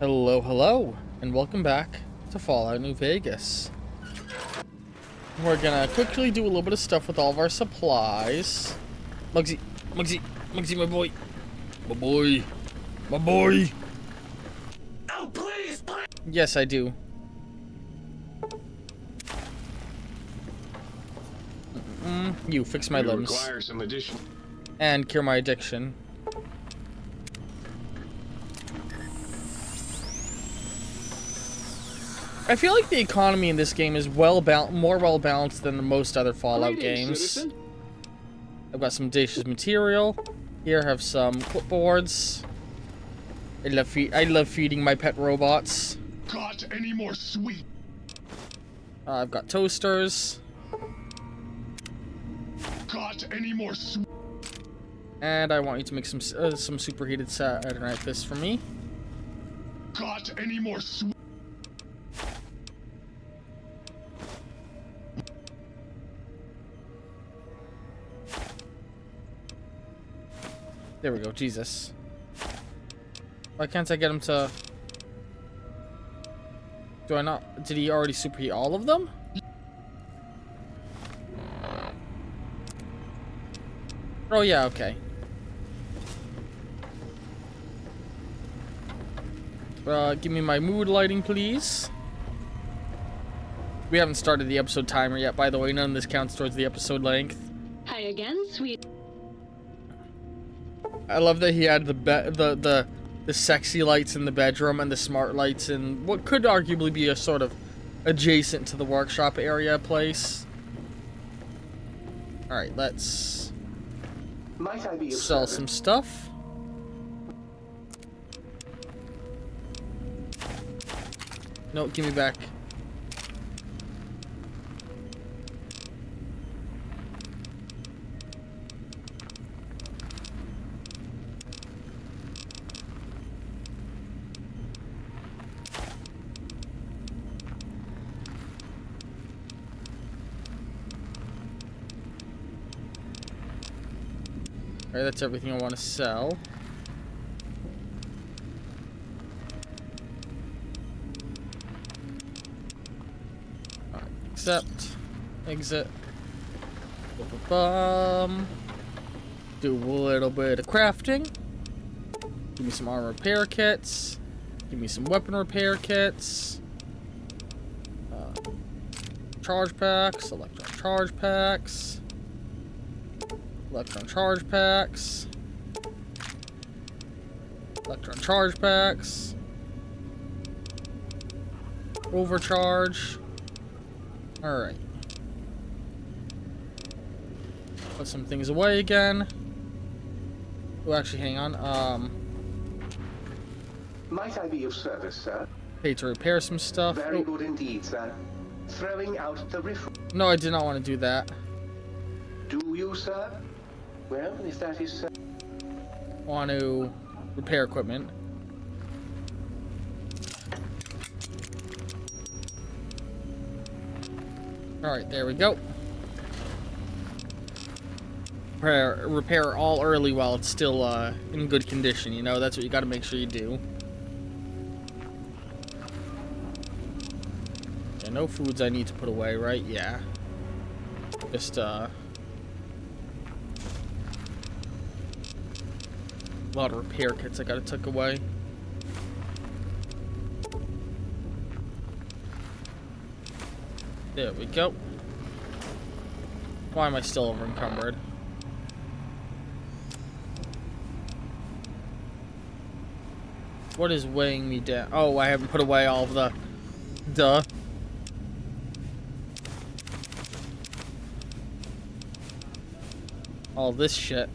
Hello, hello, and welcome back to Fallout New Vegas. We're gonna quickly do a little bit of stuff with all of our supplies. Muggsy, my boy. My boy. My boy. Oh, please, please. Yes, I do. You fix my limbs. Require some addition. And cure my addiction. I feel like the economy in this game is more well balanced than most other Fallout games. Citizen. I've got some audacious material. Here I have some clipboards. I love feeding my pet robots. Got any more sweet? I've got toasters. Got any more sweet? And I want you to make some superheated Saturday Night Fists for me. Got any more sweet? There we go, Jesus. Why can't I get him to... Do I not... Did he already superheat all of them? Oh yeah, okay. Give me my mood lighting, please. We haven't started the episode timer yet, by the way. None of this counts towards the episode length. Hi again, sweet. I love that he had the sexy lights in the bedroom and the smart lights in what could arguably be a sort of adjacent to the workshop area place. All right, let's sell some stuff. No, give me back. Alright, that's everything I want to sell. Alright, accept. Exit. Do a little bit of crafting. Give me some armor repair kits. Give me some weapon repair kits. Charge packs. Electron charge packs. Electron charge packs. Electron charge packs. Overcharge. Alright. Put some things away again. Oh, actually, hang on. Might I be of service, sir? Pay to repair some stuff. Very good indeed, sir. Throwing out the riff. No, I did not want to do that. Do you, sir? Well, if that is so. Want to repair equipment. Alright, there we go. Repair all early while it's still in good condition, you know? That's what you gotta make sure you do. Yeah, no foods I need to put away, right? Yeah. Just, a lot of repair kits I gotta tuck away. There we go. Why am I still over encumbered? What is weighing me down? Oh, I haven't put away all of the... Duh. All this shit.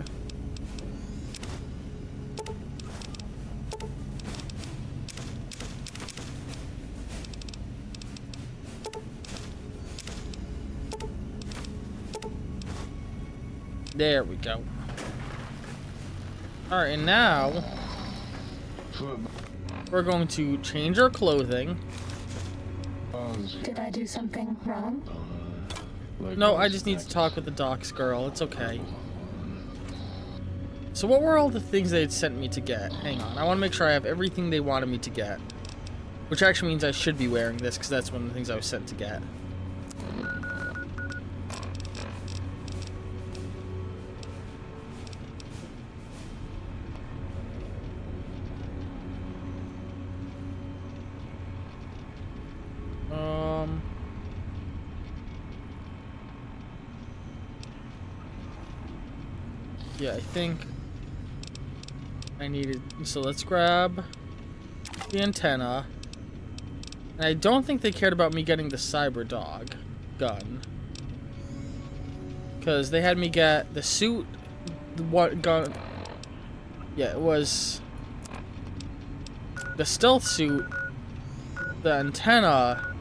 There we go. Alright, and now we're going to change our clothing. Did I do something wrong? No, I just need to talk with the docks girl. It's okay. So what were all the things they had sent me to get? Hang on, I want to make sure I have everything they wanted me to get. Which actually means I should be wearing this, because that's one of the things I was sent to get. Yeah, I think I needed... So let's grab the antenna. And I don't think they cared about me getting the cyber dog gun. Because they had me get the suit, what gun... Yeah, it was the stealth suit, the antenna,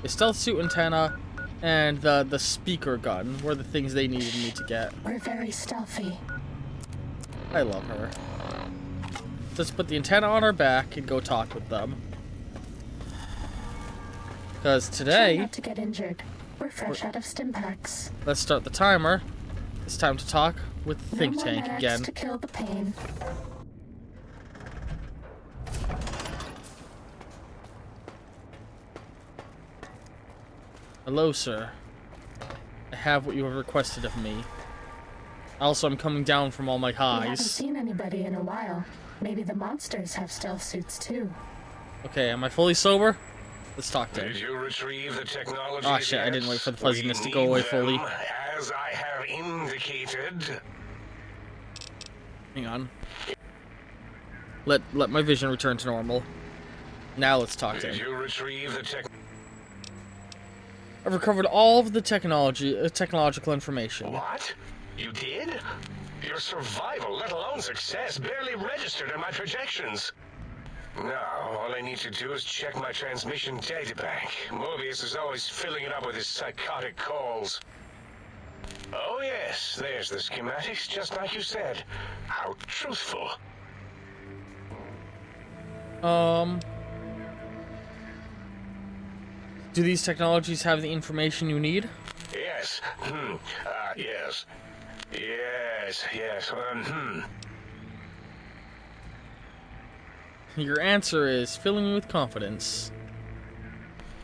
the stealth suit antenna, and the speaker gun were the things they needed me to get. We're very stealthy. I love her. Let's put the antenna on our back and go talk with them. Because Try today... not to get injured. We're fresh out of stim packs. Let's start the timer. It's time to talk with Think No more Tank medics again. to kill the pain. Hello, sir. I have what you have requested of me. Also, I'm coming down from all my We haven't highs. seen anybody in a while. Maybe the monsters have stealth suits too. Okay, am I fully sober? Let's talk to Did him. you retrieve the technology? Oh shit, I didn't wait for the fuzziness to go away fully. As I have indicated. Hang on. Let my vision return to normal. Now let's talk to Did him. you retrieve the tech? I've recovered all of the technological information. What? You did? Your survival, let alone success, barely registered in my projections. Now, all I need to do is check my transmission databank. Mobius is always filling it up with his psychotic calls. Oh yes, there's the schematics, just like you said. How truthful. Do these technologies have the information you need? Yes. Yes. Yes. Your answer is filling me with confidence.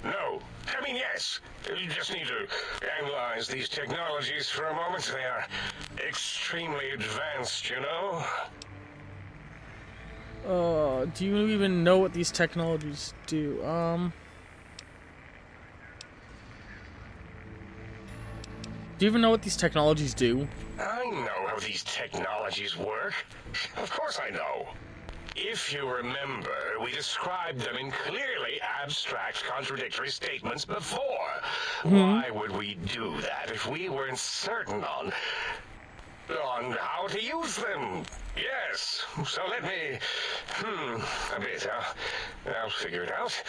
No. I mean, yes. You just need to analyze these technologies for a moment. They are extremely advanced, you know? Do you even know what these technologies do? Do you even know what these technologies do? I know how these technologies work. Of course I know. If you remember, we described them in clearly abstract, contradictory statements before. Why would we do that if we weren't certain on how to use them? Yes. So let me, a bit. I'll figure it out.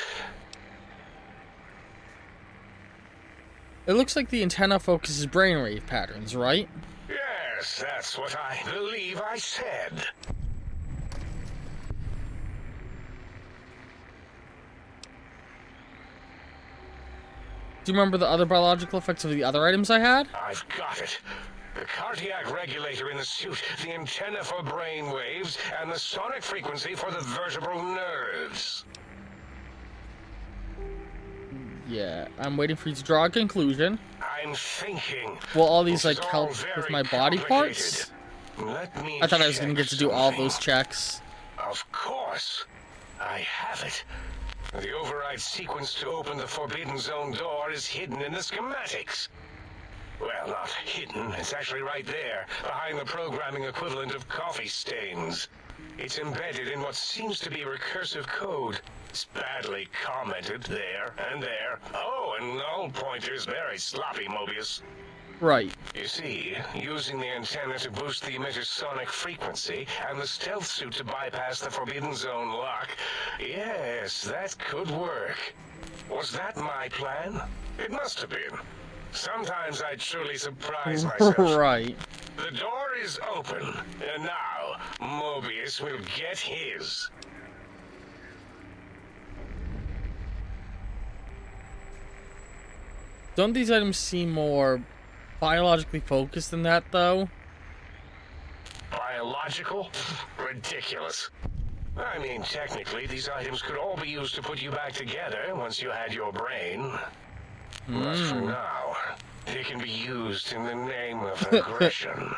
It looks like the antenna focuses brainwave patterns, right? Yes, that's what I believe I said. Do you remember the other biological effects of the other items I had? I've got it. The cardiac regulator in the suit, the antenna for brain waves, and the sonic frequency for the vertebral nerves. Yeah, I'm waiting for you to draw a conclusion. I'm thinking. Will all these, This like, is all help with very my body parts? complicated. Let me I thought I was gonna check get to do all something. those checks. Of course. I have it. The override sequence to open the Forbidden Zone door is hidden in the schematics. Well, not hidden. It's actually right there, behind the programming equivalent of coffee stains. It's embedded in what seems to be recursive code. It's badly commented there and there. Oh, and null pointers very sloppy, Mobius. Right. You see, using the antenna to boost the emitter's sonic frequency and the stealth suit to bypass the Forbidden Zone lock. Yes, that could work. Was that my plan? It must have been. Sometimes I truly surprise myself. Right. The door is open, and now Mobius will get his. Don't these items seem more biologically focused than that, though? Biological? Ridiculous. I mean, technically, these items could all be used to put you back together once you had your brain. But for now, they can be used in the name of aggression.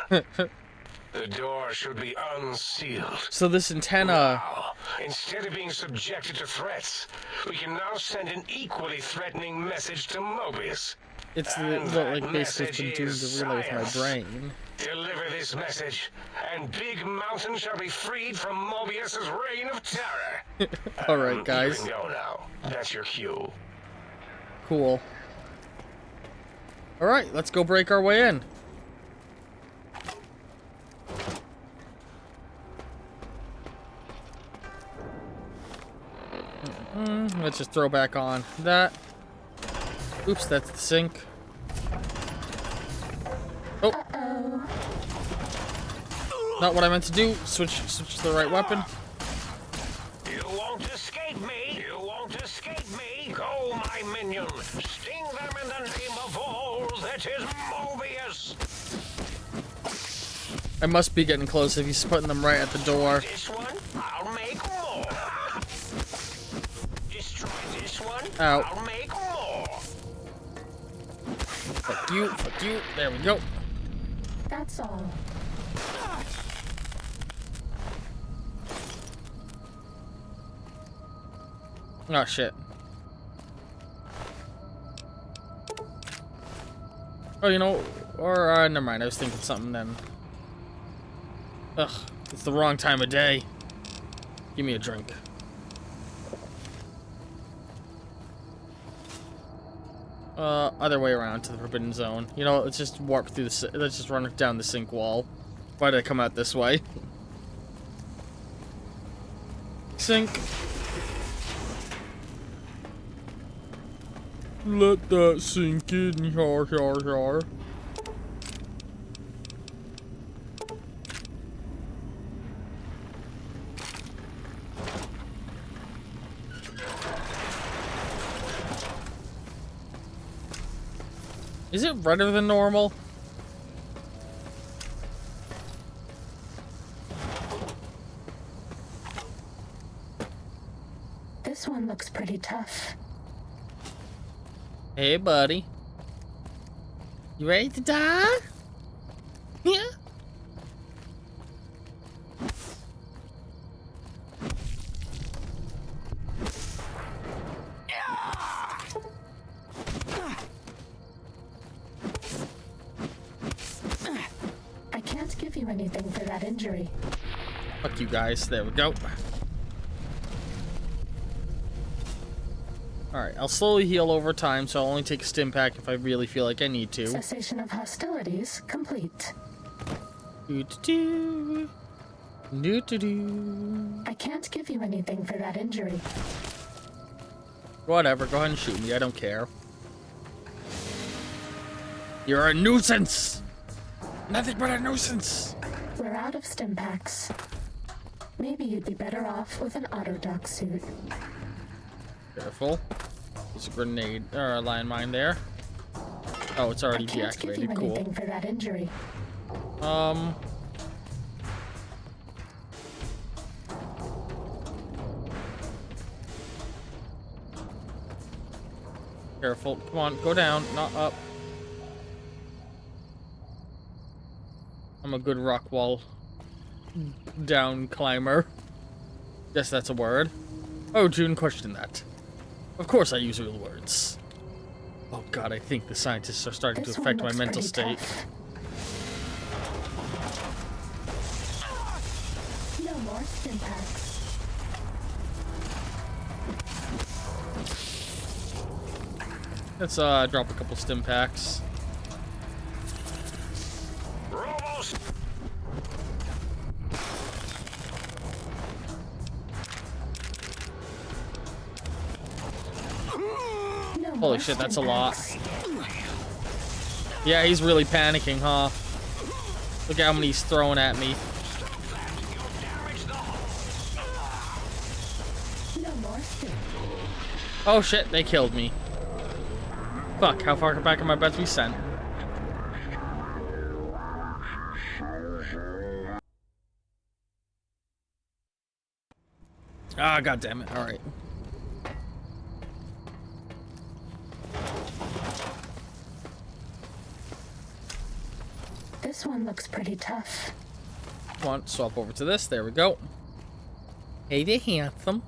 The door should be unsealed. So this antenna... Now, instead of being subjected to threats, we can now send an equally threatening message to Mobius. It's the, And what, that like, basically it's been message doing is the relay with my science. brain. Deliver this message, and Big Mountain shall be freed from Mobius's reign of terror. Alright, You guys. can go now. That's your cue. Cool. Alright, let's go break our way in. Let's just throw back on that. Oops, that's the sink. Oh. Not what I meant to do. Switch to the right weapon. You won't escape me! You won't escape me! Go, my minion! Sting them in the name of all that is Mobius! I must be getting close if he's putting them right at the door. This one, I'll make more! Destroy this one, Ow. I'll make more! Fuck you, fuck you. There we go. That's all. Oh, shit. Oh, you know, or, never mind. I was thinking something then. Ugh, it's the wrong time of day. Give me a drink. Other way around to the Forbidden Zone. You know, let's just warp through the, let's just run down the sink wall. Why did I come out this way? Sink. Let that sink in, yar, yar, yar. Is it redder than normal? This one looks pretty tough. Hey, buddy. You ready to die? Yeah. I can't give you anything for that injury. Fuck you guys. There we go. Alright, I'll slowly heal over time, so I'll only take a stim pack if I really feel like I need to. Cessation of hostilities complete. Do-do-do. Do-do-do. I can't give you anything for that injury. Whatever, go ahead and shoot me. I don't care. You're a nuisance! Nothing but a nuisance! We're out of stim packs. Maybe you'd be better off with an autodoc suit. Careful. There's a grenade, or a landmine there. Oh, it's already I can't give you deactivated. Cool. anything for that injury. Careful. Come on, go down, not up. I'm a good rock wall down climber. Guess that's a word. Oh, June questioned that. Of course I use real words. Oh god, I think the scientists are starting This to one affect my looks mental pretty state. tough. No more stim packs. Let's drop a couple stim packs. Robos! No Holy more shit, that's a stim lot. packs. Yeah, he's really panicking, huh? Look at how many he's throwing at me. No more stim. Oh shit, they killed me. Fuck, how far back am I about to be sent? Ah, god damn it. Alright. This one looks pretty tough. Come on, swap over to this. There we go. Hey there, handsome.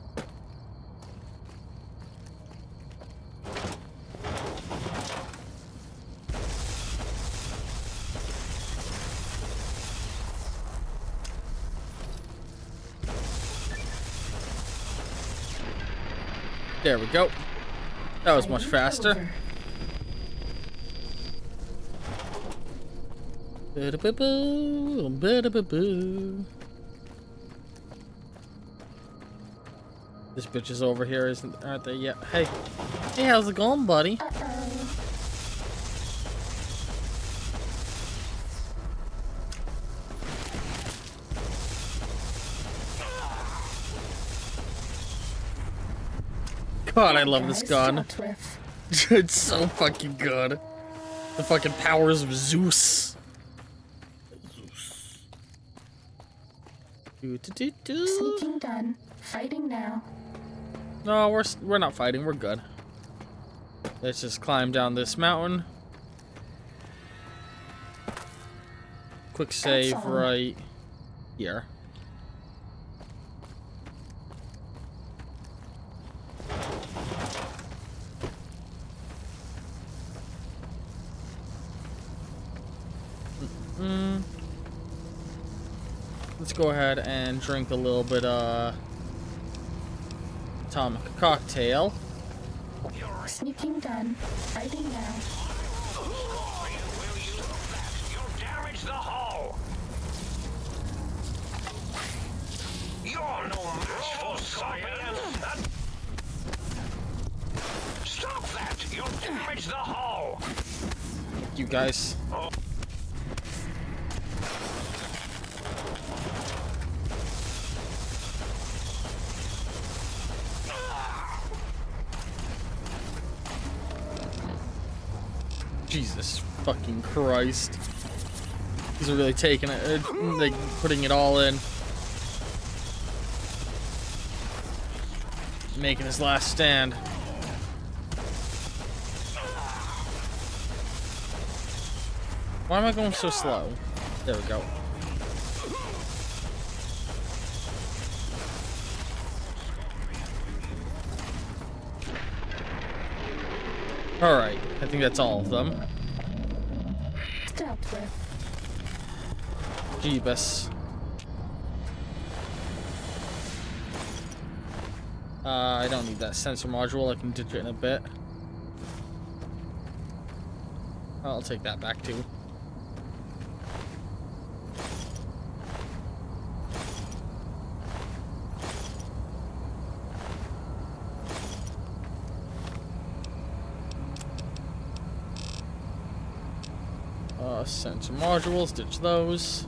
There we go. That was much faster. Ba-da-ba-boo, ba-da-ba-boo. This bitch is over here, aren't they yet? Hey. Hey, how's it going, buddy? God, I love this gun. It's so fucking good. The fucking powers of Zeus. Sneaking done. Fighting now. No, we're not fighting. We're good. Let's just climb down this mountain. Quick save right here. Let's go ahead and drink a little bit of atomic cocktail. Sneaking done. Fighting now. You'll damage the hull. You're no match for science. Stop that! You'll damage the hull. You guys. Jesus fucking Christ. These are really taking it, like putting it all in. Making his last stand. Why am I going so slow? There we go. Alright, I think that's all of them. Dealt with. Jeebus. I don't need that sensor module. I can ditch it in a bit. I'll take that back too. Sensor modules, ditch those.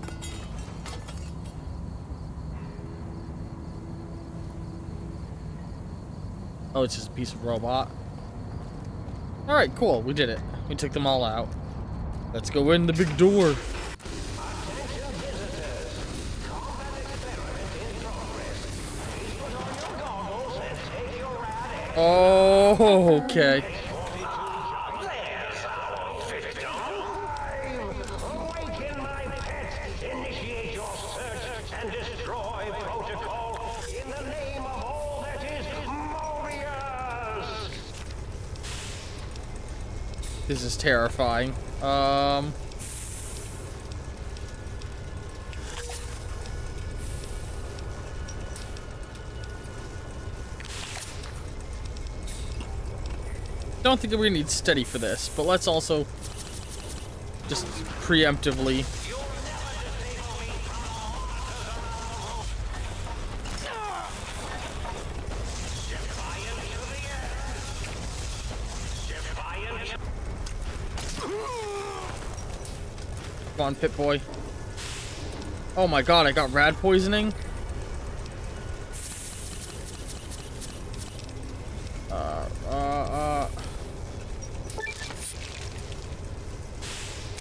Oh, it's just a piece of robot. Alright, cool. We did it. We took them all out. Let's go in the big door. Oh, okay. This is terrifying. Don't think we need steady for this, but let's also just preemptively. Come on, Pip-Boy. Oh my god, I got rad poisoning?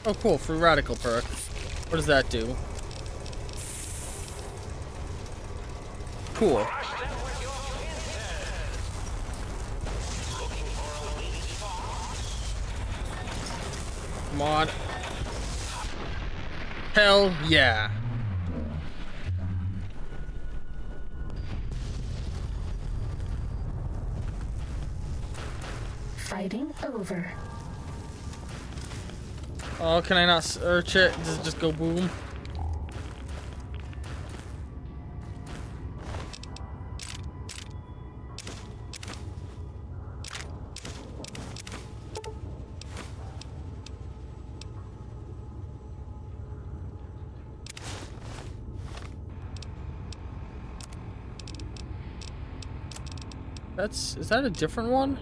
Oh cool, free radical perk. What does that do? Cool. Come on. Hell yeah. Fighting over. Oh, can I not search it? Does it just go boom? Is that a different one?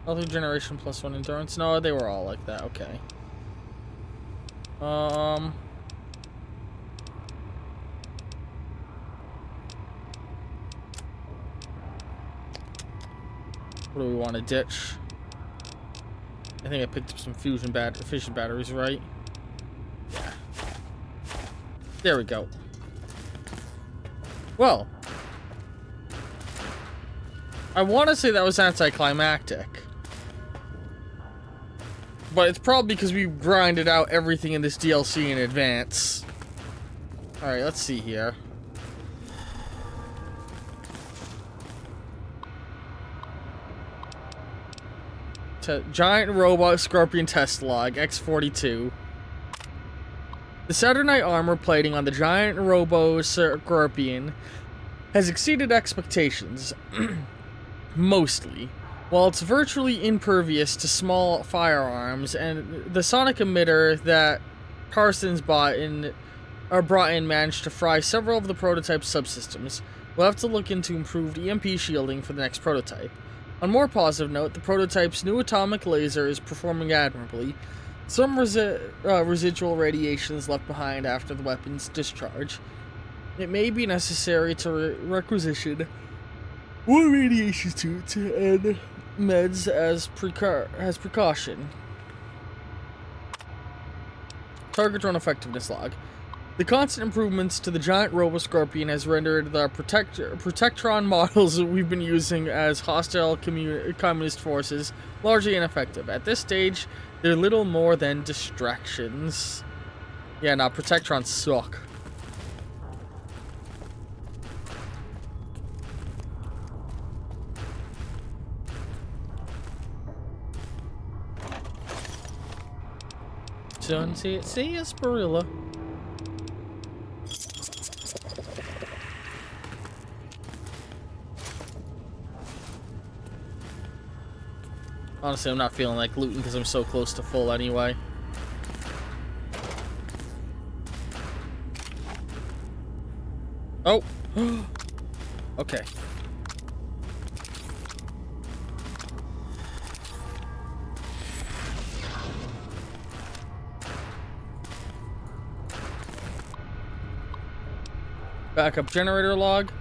Other generation +1 endurance? No, they were all like that. Okay. What do we want to ditch? I think I picked up some fission batteries, right? Yeah. There we go. Well, I want to say that was anticlimactic. But it's probably because we grinded out everything in this DLC in advance. Alright, let's see here. Giant Robot Scorpion Test Log, X42. The Saturnite armor plating on the Giant Robo Scorpion has exceeded expectations. Mostly. While it's virtually impervious to small firearms, and the sonic emitter that Parsons brought in managed to fry several of the prototype subsystems, we'll have to look into improved EMP shielding for the next prototype. On a more positive note, the prototype's new atomic laser is performing admirably. Some residual radiation is left behind after the weapon's discharge. It may be necessary to requisition more radiation suits and meds as precaution. Target drone effectiveness log. The constant improvements to the giant Robo-Scorpion has rendered the Protectron models that we've been using as hostile communist forces largely ineffective. At this stage, they're little more than distractions. Yeah, nah, Protectrons suck. Don't see it. See a Spirilla. Honestly, I'm not feeling like looting because I'm so close to full anyway. Oh! Okay. Backup generator log.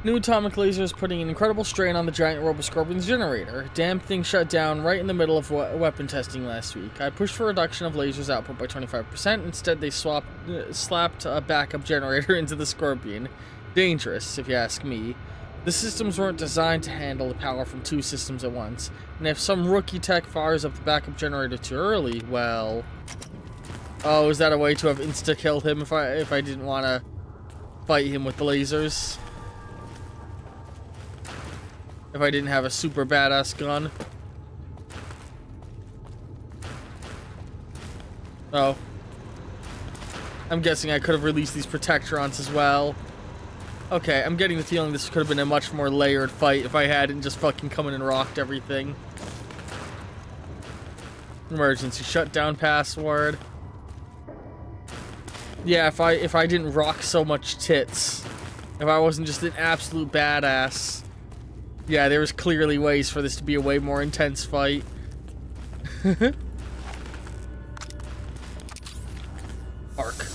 New atomic laser is putting an incredible strain on the giant Robo-Scorpion's generator. Damn thing shut down right in the middle of weapon testing last week. I pushed for a reduction of laser's output by 25%. Instead, they slapped a backup generator into the Scorpion. Dangerous, if you ask me. The systems weren't designed to handle the power from two systems at once. And if some rookie tech fires up the backup generator too early, well... Oh, is that a way to have insta-killed him if I didn't want to fight him with the lasers? If I didn't have a super badass gun? Oh. I'm guessing I could have released these Protectrons as well. Okay, I'm getting the feeling this could have been a much more layered fight if I hadn't just fucking come in and rocked everything. Emergency shutdown password. Yeah, if I didn't rock so much tits, if I wasn't just an absolute badass, yeah, there was clearly ways for this to be a way more intense fight. Arc.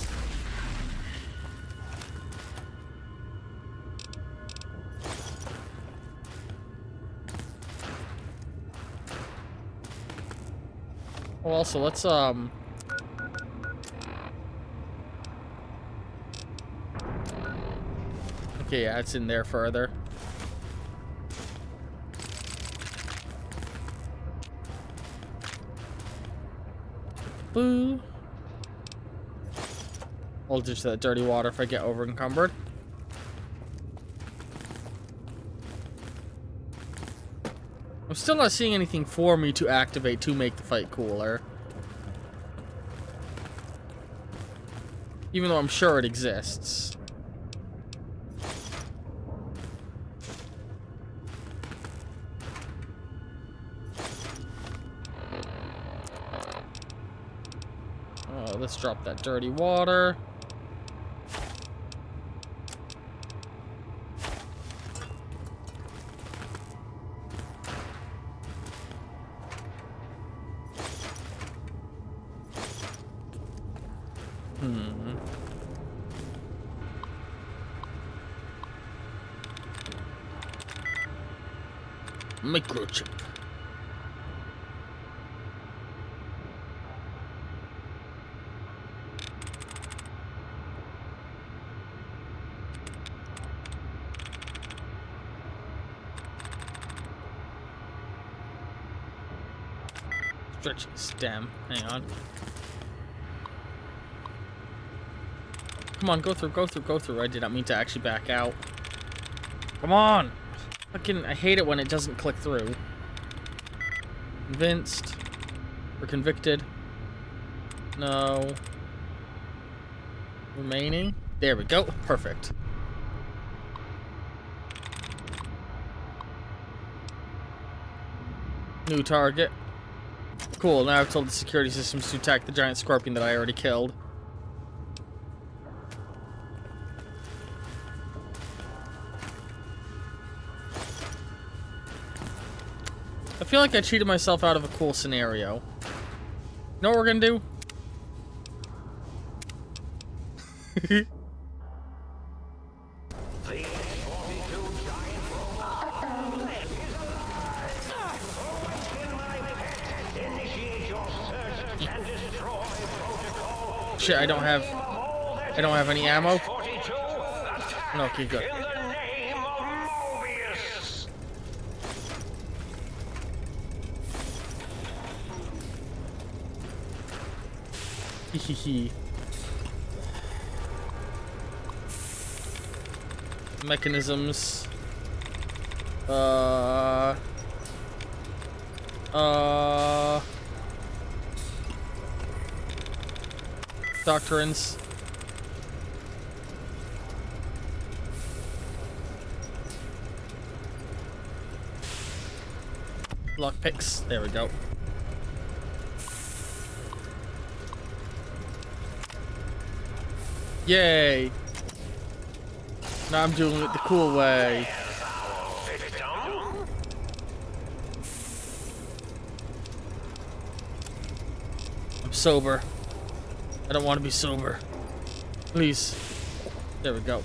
Well, also, let's, Okay, yeah, it's in there further. boo. I'll ditch that dirty water if I get over encumbered. I'm still not seeing anything for me to activate to make the fight cooler. Even though I'm sure it exists. Let's drop that dirty water. Microchip. Stretching stem. Hang on. Come on, go through, go through, go through. I did not mean to actually back out. Come on! Fucking, I hate it when it doesn't click through. Convinced. Or convicted. No. Remaining. There we go. Perfect. New target. Cool, now I've told the security systems to attack the giant scorpion that I already killed. I feel like I cheated myself out of a cool scenario. You know what we're gonna do? Shit, I don't have any ammo. No, okay, good. In the name of Mobius. Hehehe. Mechanisms. Doctrines. Lockpicks. There we go. Yay! Now I'm doing it the cool way. I'm sober. I don't want to be sober. Please. There we go.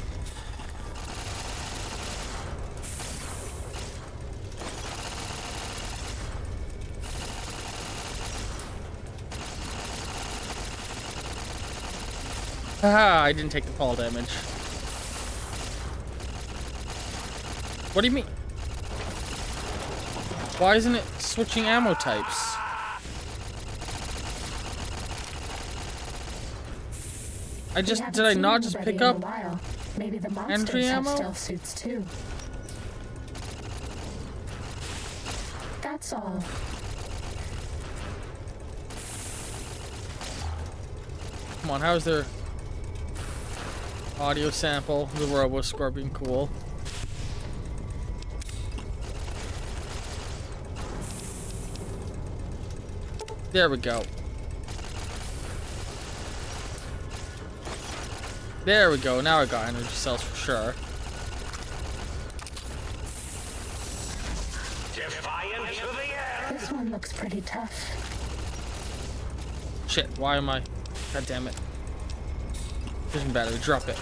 Haha, I didn't take the fall damage. What do you mean? Why isn't it switching ammo types? Did I not just pick up Maybe the entry monsters have ammo? stealth suits too. That's all. Come on, how's their audio sample? The Robo Scorpion, cool. There we go. There we go. Now I got energy cells for sure. Defiant to the end. This one looks pretty tough. Shit, why am I? God damn it. Vision battery, drop it.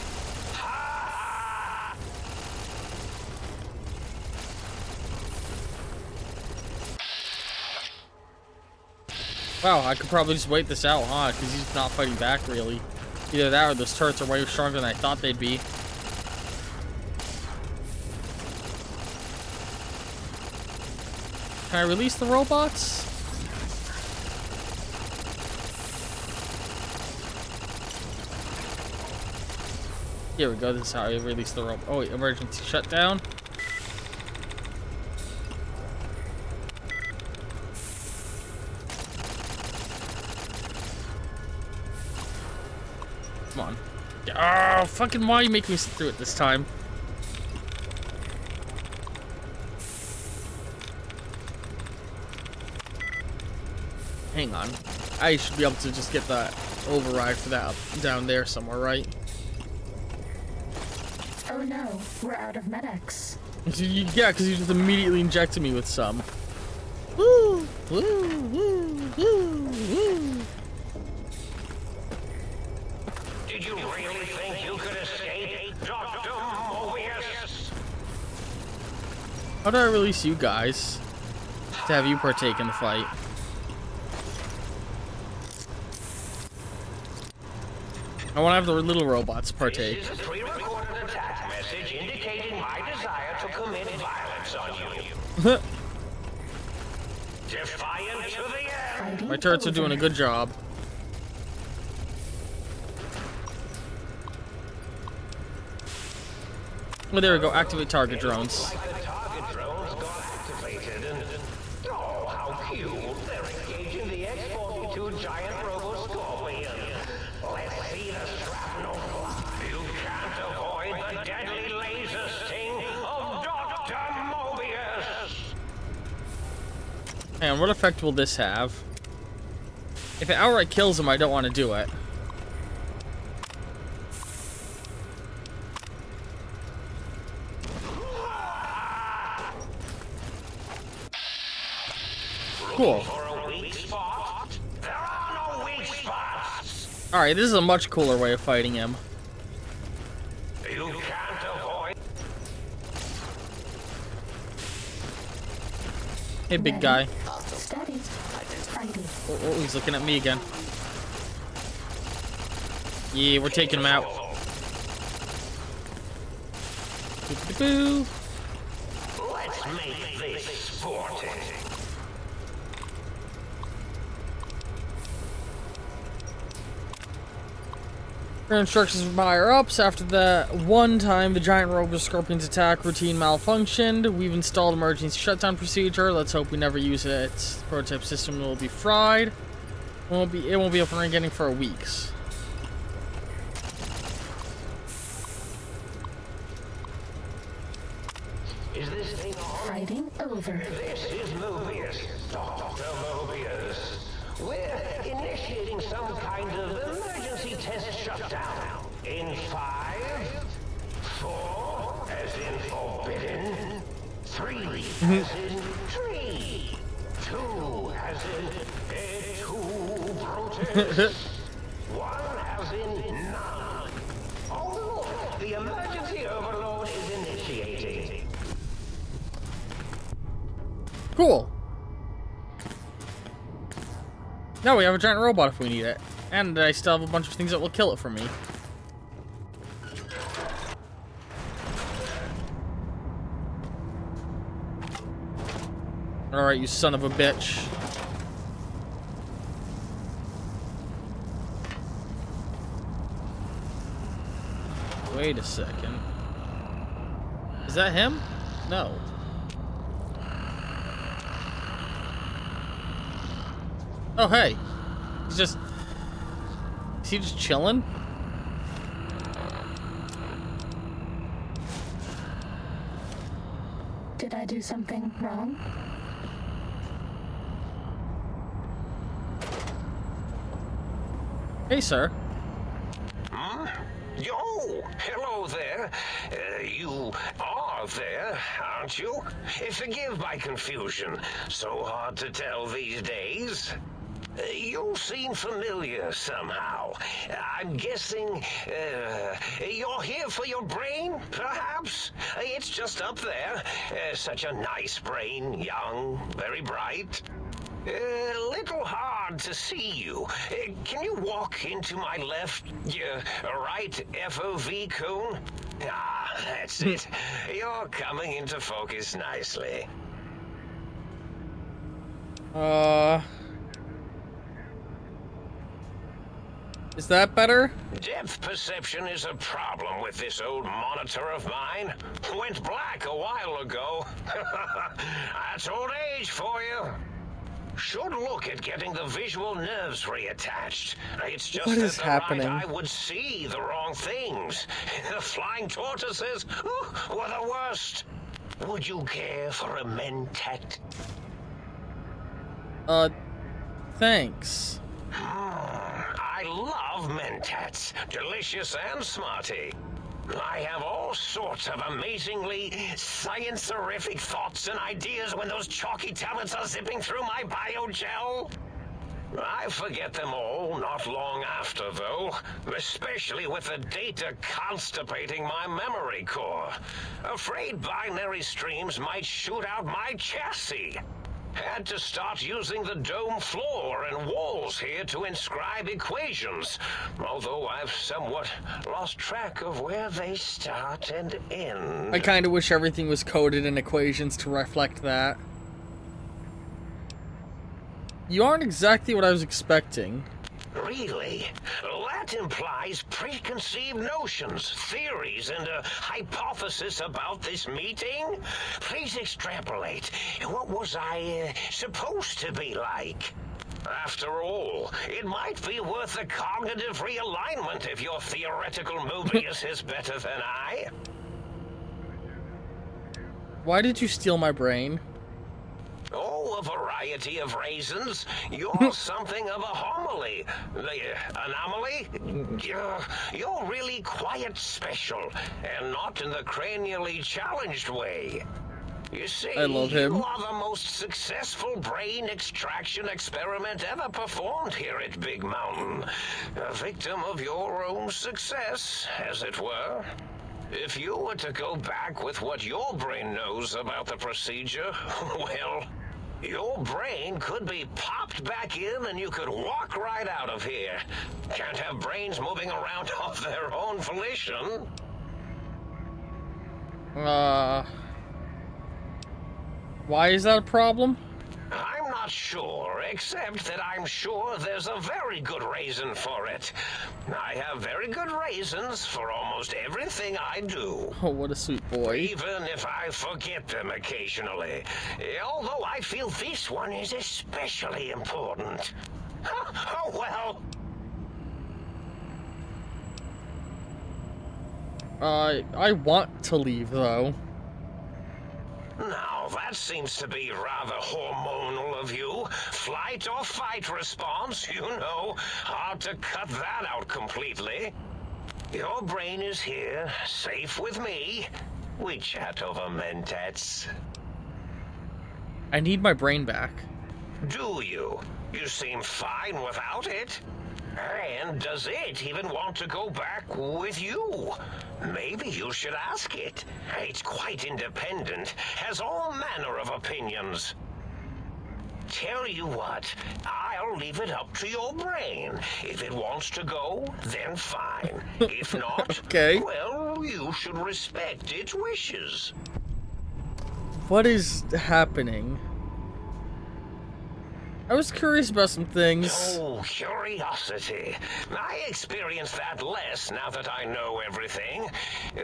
Wow, I could probably just wait this out, huh? Because he's not fighting back, really. Either that or those turrets are way stronger than I thought they'd be. Can I release the robots? Here we go. This is how I release the rope. Oh wait, emergency shutdown. Come on. Oh, fucking why you make me sit through it this time? Hang on. I should be able to just get that override for that up, down there somewhere, right? Oh no, we're out of medics. Yeah, because you just immediately injected me with some. Woo! Woo! Woo! Woo! Woo! Did you really think you could escape, Dr.Mobius? How do I release you guys to have you partake in the fight? I want to have the little robots partake. This is a pre-recorded attack message indicating my desire to commit violence on you. Defiant to the end. Fighting My turrets are doing a over. good job. Well, there we go. Activate target drones. Like the target drones got activated and oh, how cute. They're engaging the X-42 giant robo-scorpion. Let's see the shrapnel fly. You can't avoid the deadly laser sting of Dr. Mobius. And what effect will this have? If it outright kills him, I don't want to do it. Cool. For a weak spot? There are no weak spots. Alright, this is a much cooler way of fighting him. You can't avoid. Hey, big guy. Steady. Fighting. Oh, he's looking at me again. Yeah, we're taking him out. Boo. Let's make this sporting. Our instructions from higher ups. After the one time the giant robo scorpion's attack routine malfunctioned, we've installed emergency shutdown procedure. Let's hope we never use it. The prototype system will be fried. It won't be up and running again for weeks. Is this thing on? Fighting over. This is Mobius, Dr. Mobius. We're initiating some kind of emergency test shutdown. In 5, 4, as in forbidden, 3, as in tree, 2, as in two protest, 1, as in none. Oh, the emergency overload is initiating. Cool. Now we have a giant robot if we need it. And I still have a bunch of things that will kill it for me. Alright, you son of a bitch. Wait a second. Is that him? No. Oh, hey. He's just... Is he just chilling? Did I do something wrong? Hey, sir. Yo, hello there. You are there, aren't you? Forgive my confusion. So hard to tell these days. You seem familiar somehow. I'm guessing you're here for your brain, perhaps? It's just up there. Such a nice brain, young, very bright. Little hard to see you. Can you walk into my left, right FOV cone? Ah, that's it. You're coming into focus nicely. Is that better? Depth perception is a problem with this old monitor of mine. Went black a while ago. That's old age for you. Should look at getting the visual nerves reattached. It's just What that is the happening? right eye would see the wrong things. The flying tortoises were the worst. Would you care for a mentat? Thanks. I love mentats. Delicious and smarty. I have all sorts of amazingly science-erific thoughts and ideas when those chalky tablets are zipping through my biogel. I forget them all not long after, though, especially with the data constipating my memory core. Afraid binary streams might shoot out my chassis. Had to start using the dome floor and walls here to inscribe equations, although I've somewhat lost track of where they start and end. I kind of wish everything was coded in equations to reflect that. You aren't exactly what I was expecting. Really? That implies preconceived notions, theories, and a hypothesis about this meeting? Please extrapolate. What was I supposed to be like? After all, it might be worth a cognitive realignment if your theoretical Mobius is better than I. Why did you steal my brain? Oh, a variety of reasons. You're something of a homily. The anomaly? You're really quite special, and not in the cranially challenged way. You see, I love him. you are the most successful brain extraction experiment ever performed here at Big Mountain. A victim of your own success, as it were. If you were to go back with what your brain knows about the procedure, well, your brain could be popped back in and you could walk right out of here. Can't have brains moving around of their own volition. Why is that a problem? I'm not sure, except that I'm sure there's a very good reason for it. I have very good reasons for almost everything I do. Oh, what a sweet boy. Even if I forget them occasionally. Although I feel this one is especially important. Oh, well. I want to leave, though. Now, that seems to be rather hormonal of you. Flight or fight response, you know. Hard to cut that out completely. Your brain is here, safe with me. We chat over mentats. I need my brain back. Do you? You seem fine without it. And does it even want to go back with you? Maybe you should ask it. It's quite independent, has all manner of opinions. Tell you what, I'll leave it up to your brain. If it wants to go, then fine. If not, Okay. well, you should respect its wishes. What is happening? I was curious about some things. Oh, curiosity. I experience that less now that I know everything.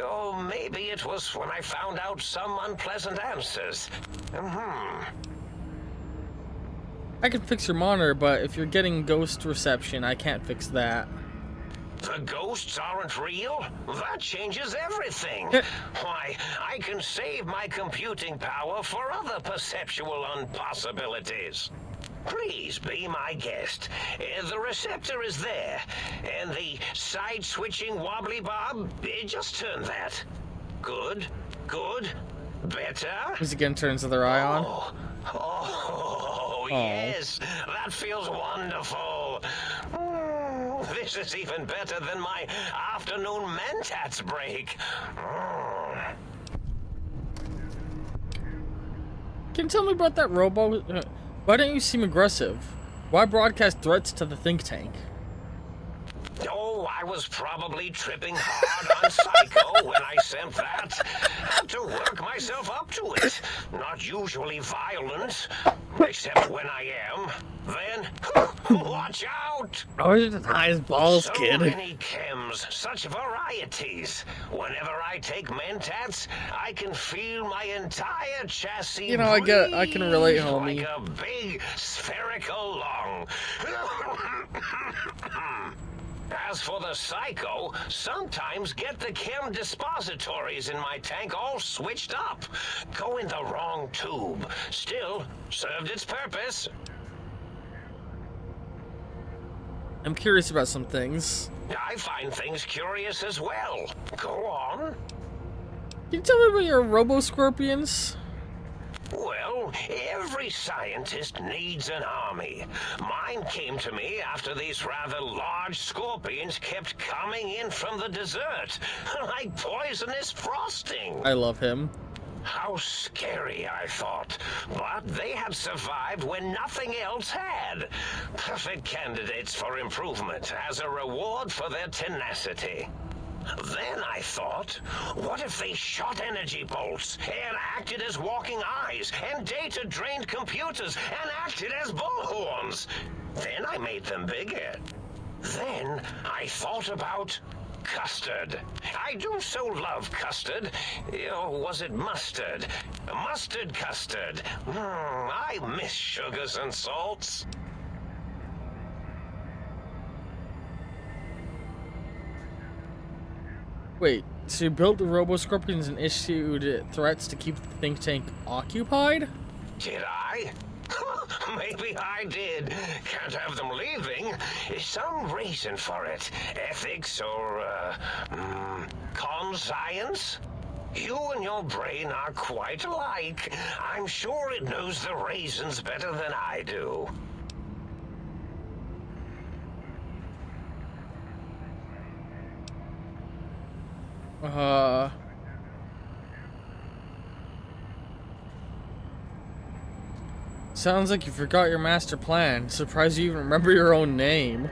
Oh, maybe it was when I found out some unpleasant answers. I can fix your monitor, but if you're getting ghost reception, I can't fix that. The ghosts aren't real? That changes everything. Why, I can save my computing power for other perceptual impossibilities. Please be my guest. The receptor is there, and the side-switching wobbly bob, just turn that. Good, good, better. Once again, turns their eye on. Oh, yes, that feels wonderful. This is even better than my afternoon mentats break. Can you tell me about that robo? Why don't you seem aggressive? Why broadcast threats to the think tank? Oh, I I was probably tripping hard on Psycho when I sent that. Had to work myself up to it. Not usually violent, except when I am. Then, watch out! Oh, you're just high as balls, So kid. many chems, such varieties. Whenever I take Mentats, I can feel my entire chassis You know, I can relate, homie. like a big spherical lung. As for the Psycho, sometimes get the chem dispositories in my tank all switched up. Go in the wrong tube. Still, served its purpose. I'm curious about some things. I find things curious as well. Go on. Can you tell me about your robo-scorpions? Well, every scientist needs an army. Mine came to me after these rather large scorpions kept coming in from the desert, like poisonous frosting. I love him. How scary, I thought. But they had survived when nothing else had. Perfect candidates for improvement as a reward for their tenacity. Then I thought, what if they shot energy bolts and acted as walking eyes and data-drained computers and acted as bullhorns? Then I made them bigger. Then I thought about custard. I do so love custard. Or was it mustard? Mustard custard. I miss sugars and salts. Wait, so you built the robo-scorpions and issued threats to keep the think tank occupied? Did I? Maybe I did. Can't have them leaving. Some reason for it. Ethics or, conscience? You and your brain are quite alike. I'm sure it knows the raisins better than I do. Sounds like you forgot your master plan. Surprised you even remember your own name.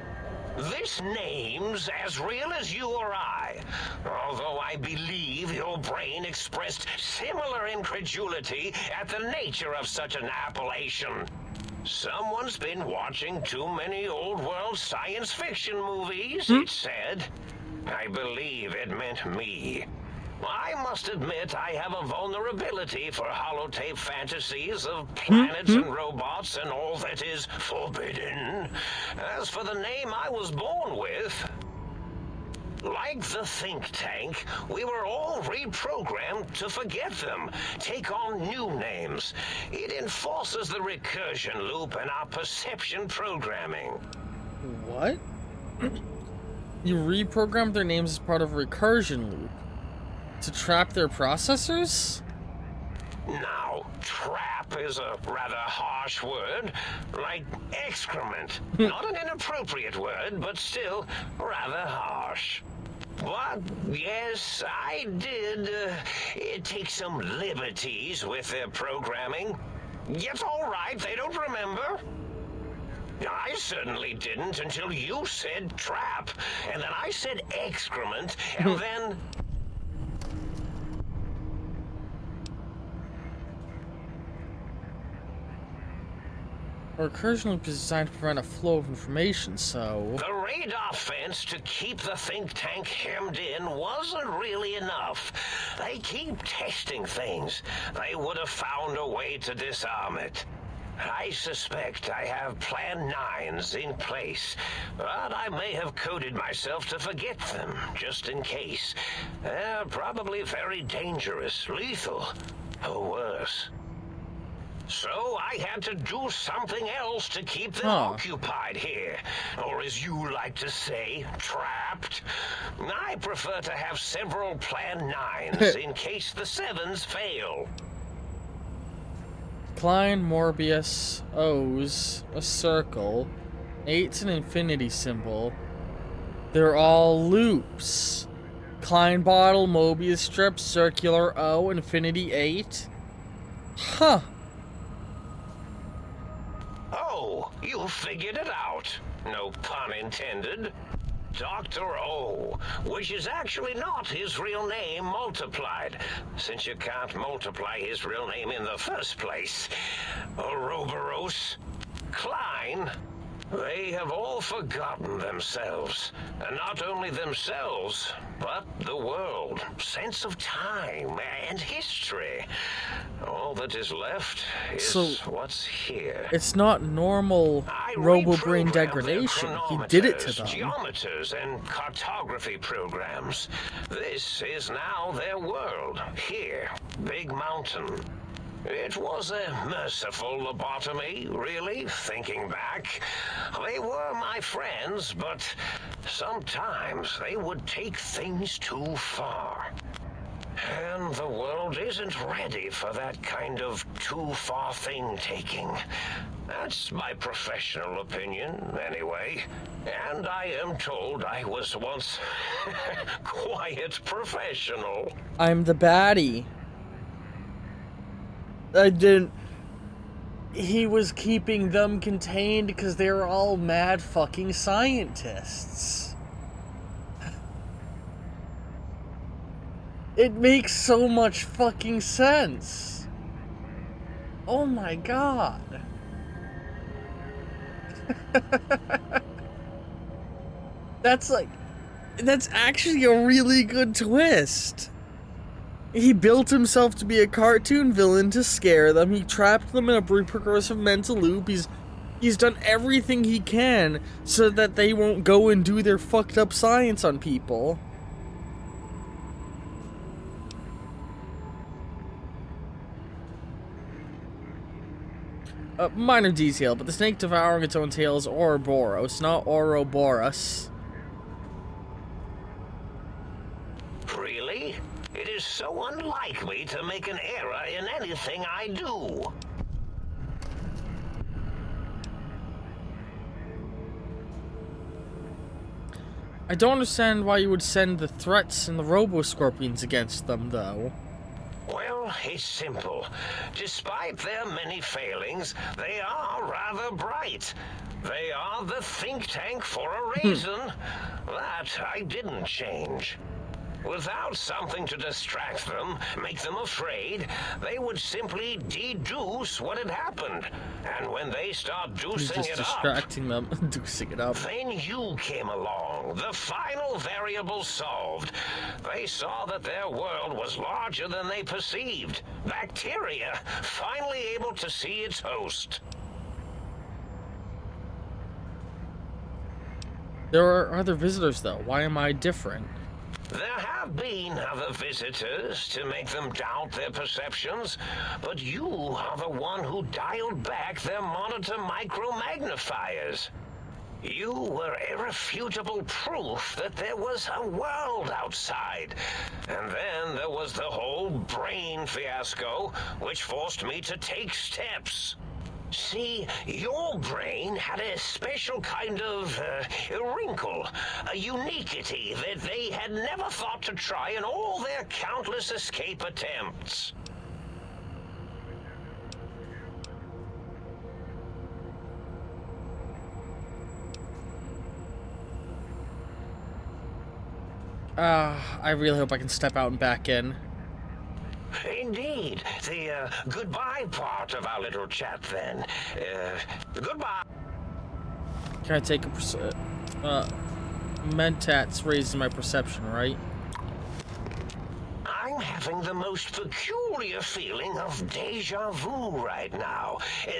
This name's as real as you or I. Although I believe your brain expressed similar incredulity at the nature of such an appellation. Someone's been watching too many old-world science fiction movies, it said. I believe it meant me. I must admit I have a vulnerability for holotape fantasies of planets and robots and all that is forbidden. As for the name I was born with, like the think tank, we were all reprogrammed to forget them, take on new names. It enforces the recursion loop in our perception programming. What? You reprogrammed their names as part of a recursion loop to trap their processors? Now, trap is a rather harsh word, like excrement. Not an inappropriate word, but still rather harsh. But, yes, I did take some liberties with their programming. It's all right, they don't remember. I certainly didn't until you said trap, and then I said excrement, and then... A recursion loop is designed to prevent a flow of information, so... The radar fence to keep the think tank hemmed in wasn't really enough. They keep testing things. They would have found a way to disarm it. I suspect I have Plan 9s in place, but I may have coded myself to forget them, just in case. They're probably very dangerous, lethal, or worse. So I had to do something else to keep them occupied here. Or as you like to say, trapped. I prefer to have several Plan 9s in case the 7s fail. Klein, Mobius, O's, a circle, 8's an infinity symbol. They're all loops. Klein bottle, Mobius strip, circular O, infinity 8. Huh. Oh, you figured it out. No pun intended. Dr. O, which is actually not his real name multiplied, since you can't multiply his real name in the first place. Ouroboros, Klein, they have all forgotten themselves. And not only themselves, but the world, sense of time, and history. All that is left is what's here. It's not normal robo-brain degradation. He did it to them. Geometers and cartography programs. This is now their world. Here, Big Mountain. It was a merciful lobotomy, really, thinking back. They were my friends, but sometimes they would take things too far. And the world isn't ready for that kind of too-far thing-taking. That's my professional opinion, anyway. And I am told I was once quite professional. I'm the baddie. I didn't... He was keeping them contained because they were all mad fucking scientists. It makes so much fucking sense. Oh my god. That's actually a really good twist. He built himself to be a cartoon villain to scare them. He trapped them in a repercussive mental loop. He's done everything he can so that they won't go and do their fucked up science on people. Minor detail, but the snake devouring its own tail is Ouroboros, not Ouroboros. Really? It is so unlike me to make an error in anything I do. I don't understand why you would send the threats and the robo-scorpions against them, though. Well, it's simple. Despite their many failings, they are rather bright. They are the think tank for a reason. That I didn't change. Without something to distract them, make them afraid, they would simply deduce what had happened. And when they start deucing it up... distracting them, deucing it up. Then you came along, the final variable solved. They saw that their world was larger than they perceived. Bacteria, finally able to see its host. There are other visitors, though. Why am I different? There have been other visitors to make them doubt their perceptions, but you are the one who dialed back their monitor micro-magnifiers. You were irrefutable proof that there was a world outside. And then there was the whole brain fiasco, which forced me to take steps. See, your brain had a special kind of wrinkle, a uniquity that they had never thought to try in all their countless escape attempts. I really hope I can step out and back in. Indeed. The goodbye part of our little chat, then. Goodbye. Can I take a Mentats raising my perception, right? I'm having the most peculiar feeling of deja vu right now.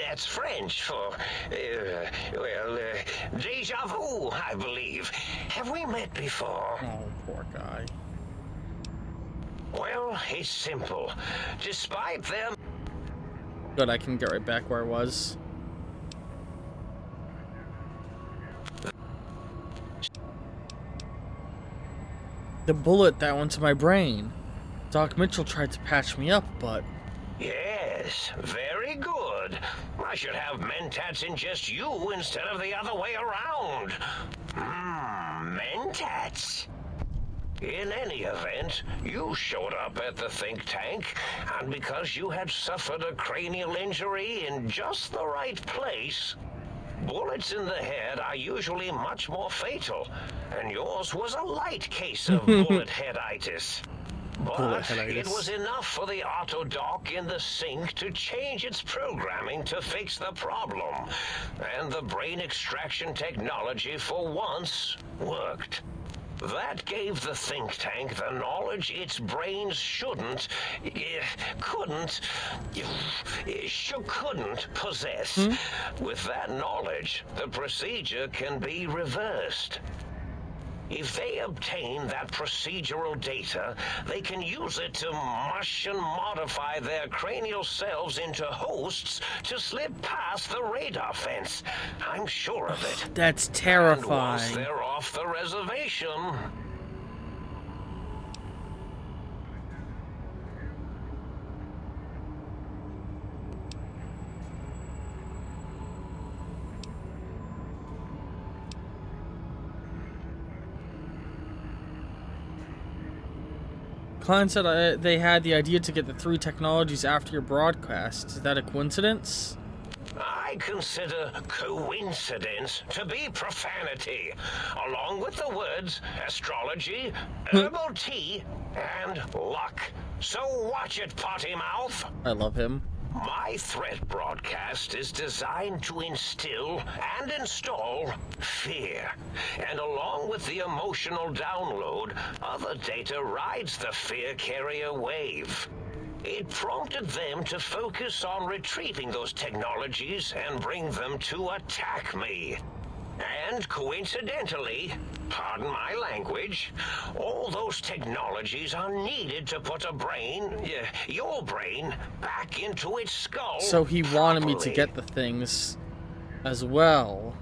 That's French for, deja vu, I believe. Have we met before? Oh, poor guy. Well, it's simple. Despite them... Good, I can get right back where I was. The bullet that went to my brain. Doc Mitchell tried to patch me up, but... Yes, very good. I should have Mentats ingest you instead of the other way around. Mentats. In any event, you showed up at the think tank, and because you had suffered a cranial injury in just the right place, bullets in the head are usually much more fatal, and yours was a light case of bullet headitis. But it was enough for the autodock in the sink to change its programming to fix the problem, and the brain extraction technology for once worked. That gave the think tank the knowledge its brains couldn't possess. With that knowledge, the procedure can be reversed. If they obtain that procedural data, they can use it to mush and modify their cranial selves into hosts to slip past the radar fence. I'm sure of it. That's And terrifying. once they're off the reservation... Klein said they had the idea to get the 3 technologies after your broadcast. Is that a coincidence? I consider coincidence to be profanity, along with the words astrology, herbal tea, and luck. So watch it, potty mouth. I love him. My threat broadcast is designed to instill and install fear. And along with the emotional download, other data rides the fear carrier wave. It prompted them to focus on retrieving those technologies and bring them to attack me. And coincidentally, pardon my language, all those technologies are needed to put a brain, your brain, back into its skull. So he wanted me to properly. get the things as well.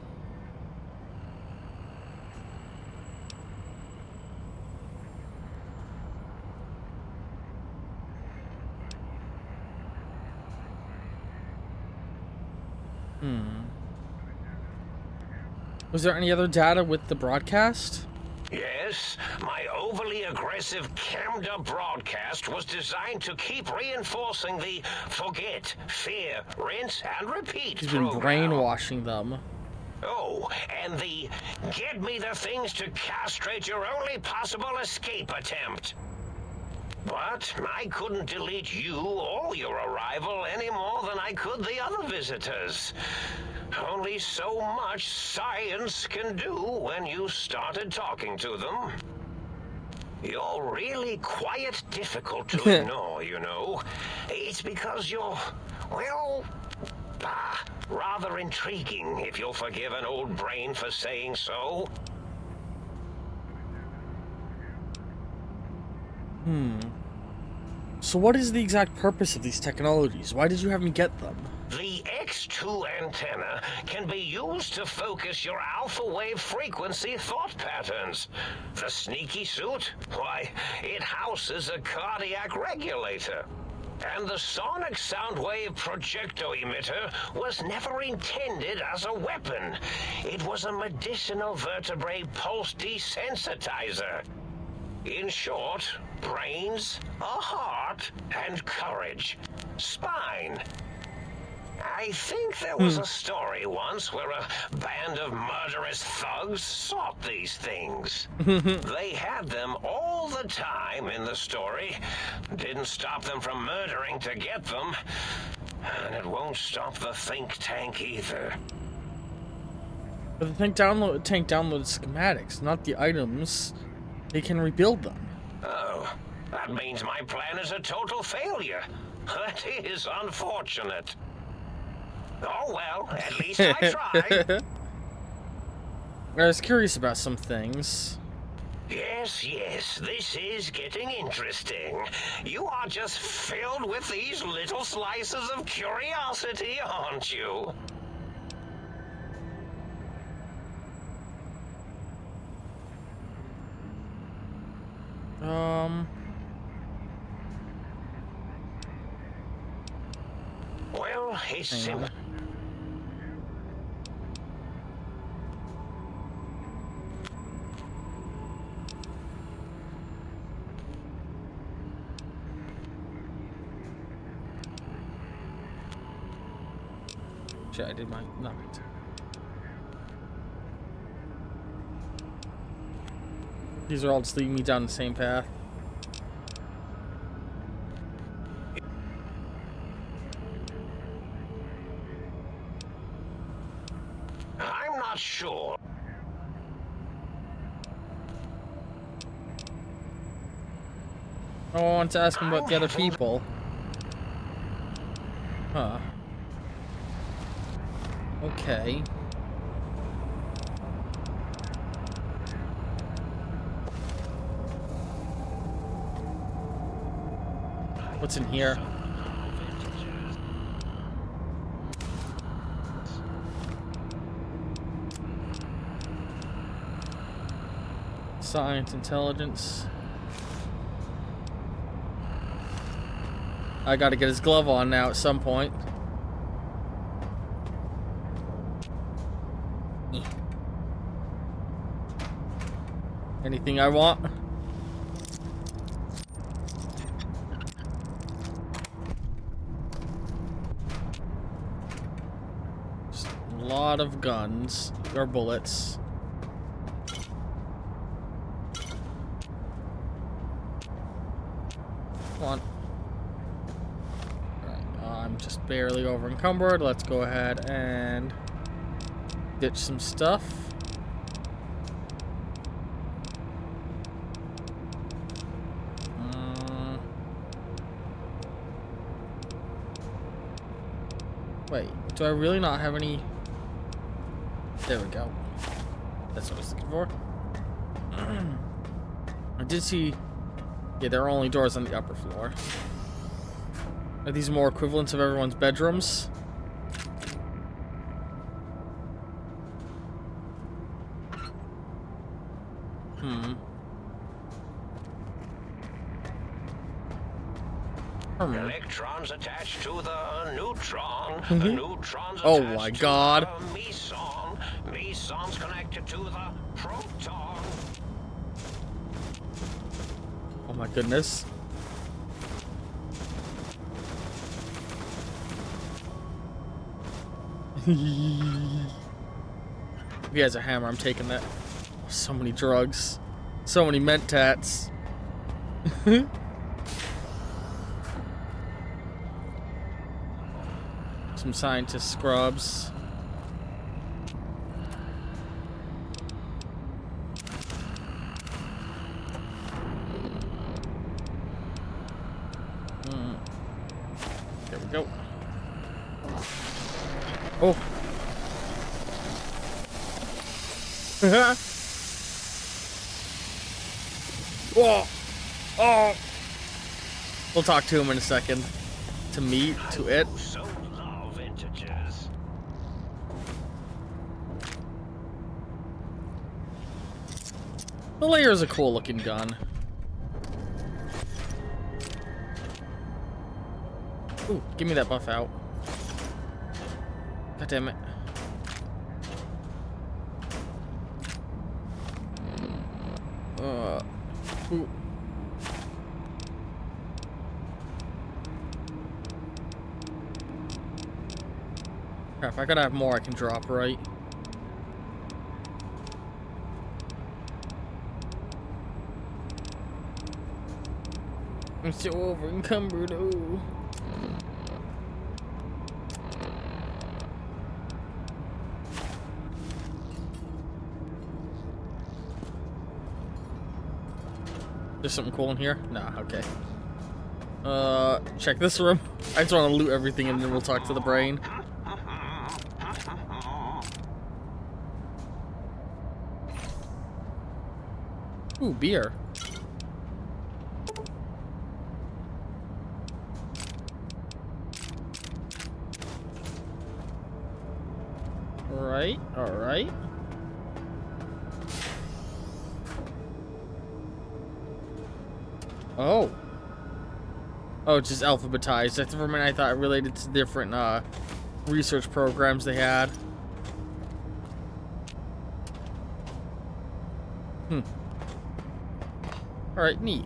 Was there any other data with the broadcast? Yes, my overly aggressive cammed-up broadcast was designed to keep reinforcing the forget, fear, rinse, and repeat He's been program. brainwashing them. Oh, and the get me the things to castrate your only possible escape attempt. But I couldn't delete you or your arrival any more than I could the other visitors. Only so much science can do when you started talking to them. You're really quite difficult to ignore, you know. It's because you're, well, rather intriguing, if you'll forgive an old brain for saying so. So what is the exact purpose of these technologies? Why did you have me get them? The X2 antenna can be used to focus your alpha wave frequency thought patterns. The sneaky suit, why, it houses a cardiac regulator. And the sonic sound wave projecto emitter was never intended as a weapon. It was a medicinal vertebrae pulse desensitizer. In short, brains, a heart, and courage. Spine. I think there was a story once where a band of murderous thugs sought these things. They had them all the time in the story. Didn't stop them from murdering to get them. And it won't stop the think tank either. But the tank downloads schematics, not the items. They can rebuild them. Oh, that means my plan is a total failure. That is unfortunate. Oh well, at least I tried. I was curious about some things. Yes, this is getting interesting. You are just filled with these little slices of curiosity, aren't you? Well, it's simple. Shit, I did my... No. These are all just leading me down the same path. I'm not sure. Oh, I want to ask him about the other people. Huh. Okay. What's in here? Science, intelligence. I gotta get his glove on now at some point. Anything I want? Just a lot of guns or bullets. Come on. Alright, I'm just barely over encumbered. Let's go ahead and ditch some stuff. Wait, do I really not have any? There we go. That's what I was looking for. I did see... Yeah, there are only doors on the upper floor. Are these more equivalents of everyone's bedrooms? Electrons attached to the neutron. The neutrons Oh attached my to God. the meson. Meson's connected to the proton. Oh my goodness. If he has a hammer, I'm taking that. So many drugs. So many mentats. Some scientist scrubs. There we go. Oh. Whoa. Oh. We'll talk to him in a second. To me, to it. So love integers. The layer is a cool looking gun. Ooh, give me that buff out. God damn it. Ooh. Crap, I gotta have more I can drop, right? I'm so over encumbered, oh. There's something cool in here? Nah, okay. Check this room. I just want to loot everything and then we'll talk to the brain. Ooh, beer. Alright, alright. Oh. Oh, it's just alphabetized. For a minute I thought it related to different research programs they had. Alright, neat.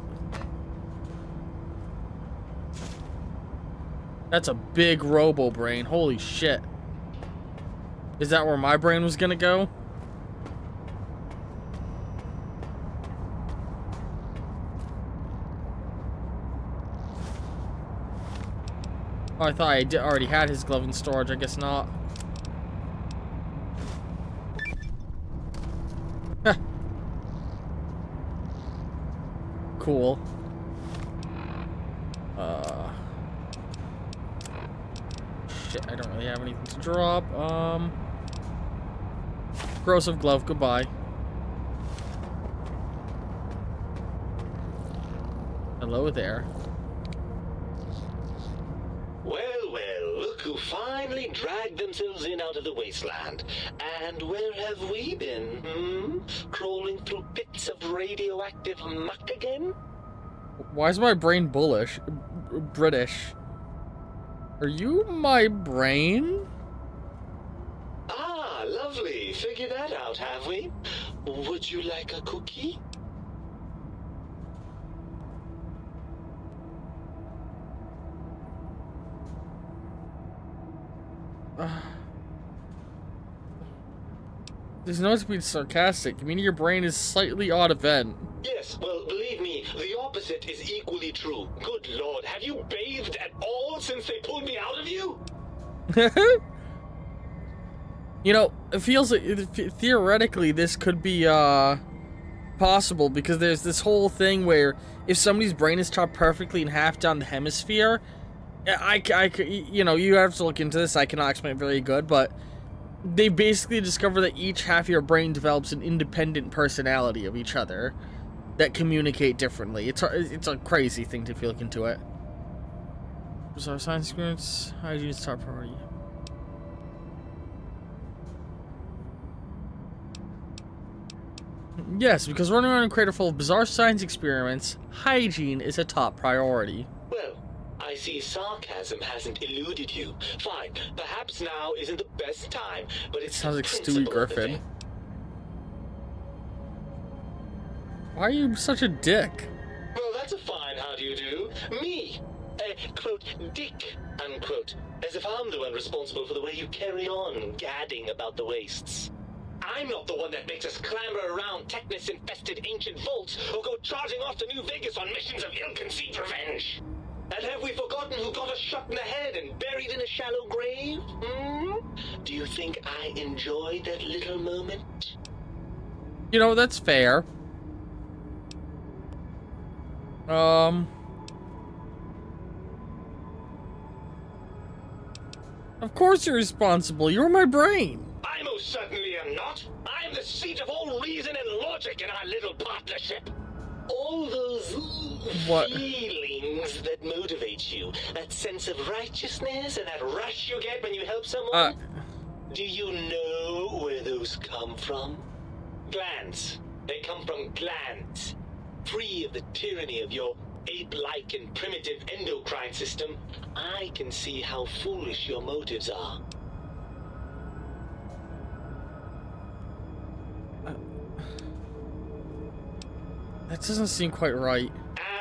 That's a big robo brain. Holy shit. Is that where my brain was gonna go? Oh, I thought I already had his glove in storage. I guess not. Huh. Cool. Shit, I don't really have anything to drop. Corrosive glove, goodbye. Hello there. Well, look who finally dragged themselves in out of the wasteland. And where have we been, Crawling through pits of radioactive muck again? Why is my brain bullish? British. Are you my brain? Ah, lovely. Figured that out, have we? Would you like a cookie? There's no to be sarcastic. I mean, your brain is slightly odd event. Yes, well, believe me, the opposite is equally true. Good lord, have you bathed at all since they pulled me out of you? You know, it feels like theoretically this could be possible because there's this whole thing where if somebody's brain is chopped perfectly in half down the hemisphere, you know, you have to look into this. I cannot explain it very good, but they basically discover that each half of your brain develops an independent personality of each other that communicate differently. It's a crazy thing if you look into it. So science experience, hygiene is top priority. Yes, because running around in a crater full of bizarre science experiments, hygiene is a top priority. Well, I see sarcasm hasn't eluded you. Fine, perhaps now isn't the best time, but it sounds like Stewie Griffin. Why are you such a dick? Well, that's a fine how do you do. Me, quote, dick, unquote, as if I'm the one responsible for the way you carry on gadding about the wastes. I'm not the one that makes us clamber around Technus-infested ancient vaults or go charging off to New Vegas on missions of ill-conceived revenge. And have we forgotten who got us shot in the head and buried in a shallow grave? Do you think I enjoyed that little moment? You know, that's fair. Of course you're responsible. You're my brain. I most certainly am not. I'm the seat of all reason and logic in our little partnership. All those feelings that motivate you, that sense of righteousness and that rush you get when you help someone. Do you know where those come from? Glands. They come from glands. Free of the tyranny of your ape-like and primitive endocrine system, I can see how foolish your motives are. That doesn't seem quite right.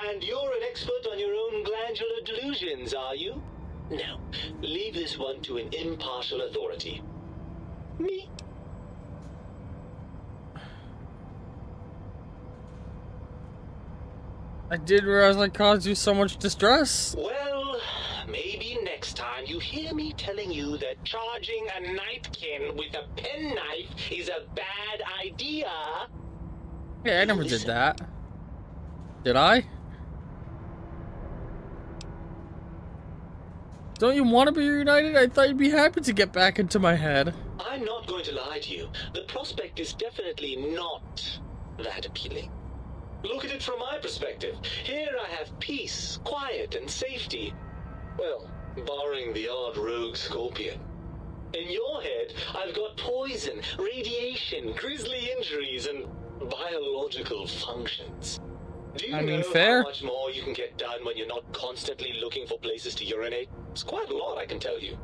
And you're an expert on your own glandular delusions, are you? No, leave this one to an impartial authority. Me. I didn't realize I caused you so much distress. Well, maybe next time you hear me telling you that charging a knifekin with a penknife is a bad idea. Yeah, I never did that. Did I? Don't you want to be reunited? I thought you'd be happy to get back into my head. I'm not going to lie to you. The prospect is definitely not that appealing. Look at it from my perspective. Here I have peace, quiet, and safety. Well, barring the odd rogue scorpion. In your head, I've got poison, radiation, grisly injuries, and biological functions. Do you know fair. how much more you can get done when you're not constantly looking for places to urinate? It's quite a lot, I can tell you.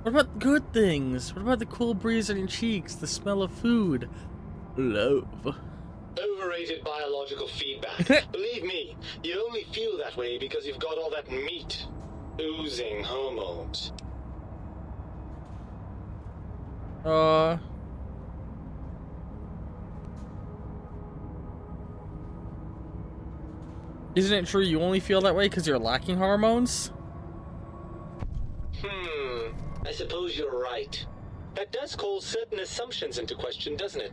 What about good things? What about the cool breeze on your cheeks, the smell of food? Love. Overrated biological feedback. Believe me, you only feel that way because you've got all that meat. Oozing hormones. Isn't it true you only feel that way because you're lacking hormones? I suppose you're right. That does call certain assumptions into question, doesn't it?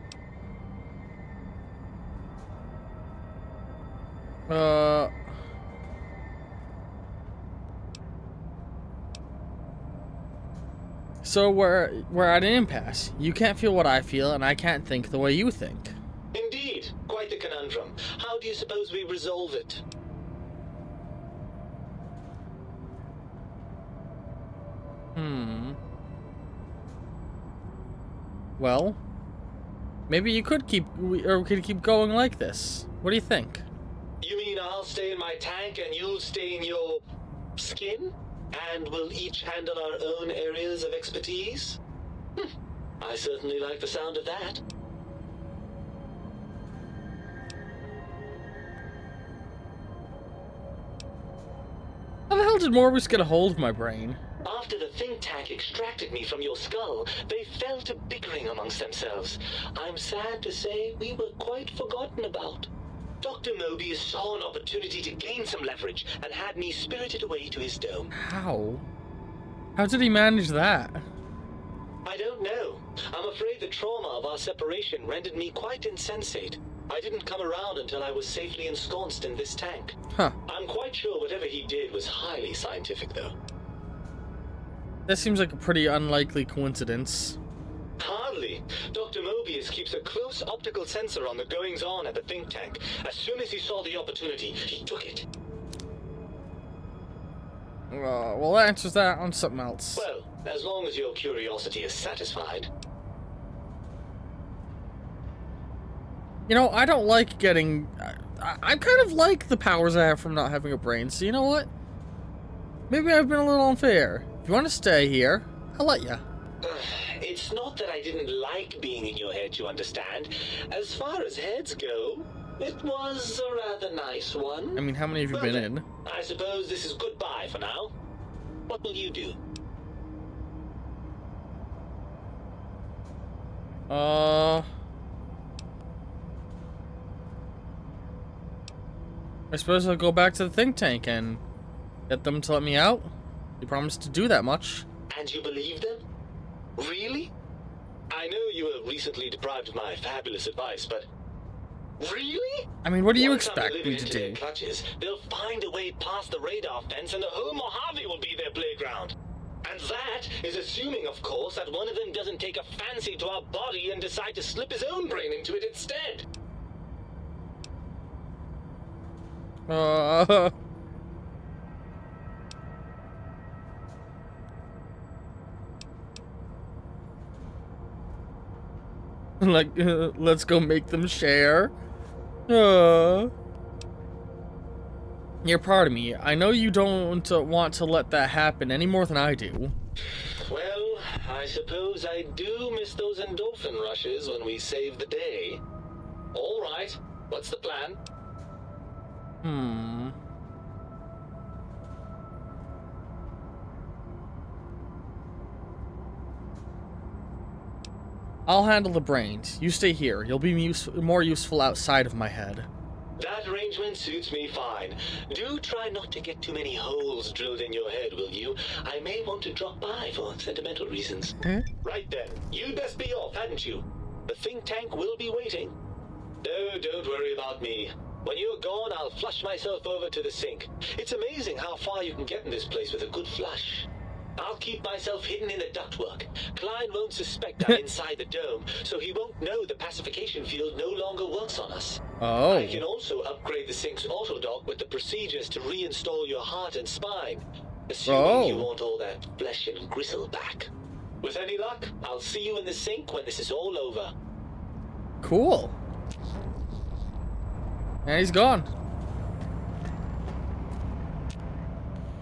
So we're at an impasse. You can't feel what I feel, and I can't think the way you think. Indeed. Quite the conundrum. How do you suppose we resolve it? Well, maybe you could we could keep going like this. What do you think? You mean I'll stay in my tank and you'll stay in your skin? And we'll each handle our own areas of expertise? I certainly like the sound of that. How the hell did Morbus get a hold of my brain? After the think tank extracted me from your skull, they fell to bickering amongst themselves. I'm sad to say we were quite forgotten about. Dr. Mobius saw an opportunity to gain some leverage and had me spirited away to his dome. How? How did he manage that? I don't know. I'm afraid the trauma of our separation rendered me quite insensate. I didn't come around until I was safely ensconced in this tank. Huh. I'm quite sure whatever he did was highly scientific, though. That seems like a pretty unlikely coincidence. Hardly. Dr. Mobius keeps a close optical sensor on the goings-on at the think tank. As soon as he saw the opportunity, he took it. Well, that answers that on something else. Well, as long as your curiosity is satisfied. You know, I don't like getting... I kind of like the powers I have from not having a brain, so you know what? Maybe I've been a little unfair. If you want to stay here, I'll let you. It's not that I didn't like being in your head, you understand. As far as heads go, it was a rather nice one. I mean, how many have you been in? I suppose this is goodbye for now. What will you do? I suppose I'll go back to the think tank and get them to let me out. You promised to do that much. And you believe them? Really? I know you were recently deprived of my fabulous advice, but... Really? I mean, what do you Once I'm expect delivered me to into their do? clutches, they'll find a way past the radar fence and the whole Mojave will be their playground. And that is assuming, of course, that one of them doesn't take a fancy to our body and decide to slip his own brain into it instead. Like, let's go make them share. You're part of me. I know you don't want to let that happen any more than I do. Well, I suppose I do miss those endorphin rushes when we save the day. All right, what's the plan? I'll handle the brains. You stay here. You'll be more useful outside of my head. That arrangement suits me fine. Do try not to get too many holes drilled in your head, will you? I may want to drop by for sentimental reasons. Right then. You'd best be off, hadn't you? The think tank will be waiting. No, don't worry about me. When you're gone, I'll flush myself over to the sink. It's amazing how far you can get in this place with a good flush. I'll keep myself hidden in the ductwork. Klein won't suspect I'm inside the dome, so he won't know the pacification field no longer works on us. Oh. I can also upgrade the sink's autodock with the procedures to reinstall your heart and spine, assuming you want all that flesh and gristle back. With any luck, I'll see you in the sink when this is all over. Cool. And he's gone.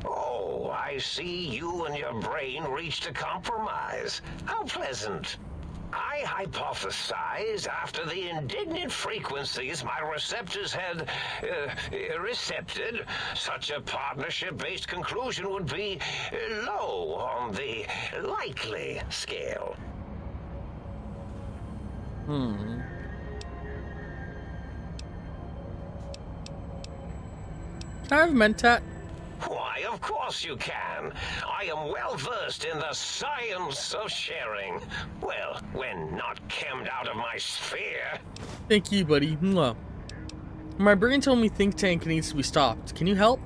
Oh, I see you and your brain reached a compromise. How pleasant. I hypothesized after the indignant frequencies my receptors had recepted, such a partnership-based conclusion would be low on the likely scale. Can I have Mentat? Why, of course you can. I am well versed in the science of sharing. Well, when not chemmed out of my sphere. Thank you, buddy. Mwah. My brain told me Think Tank needs to be stopped. Can you help?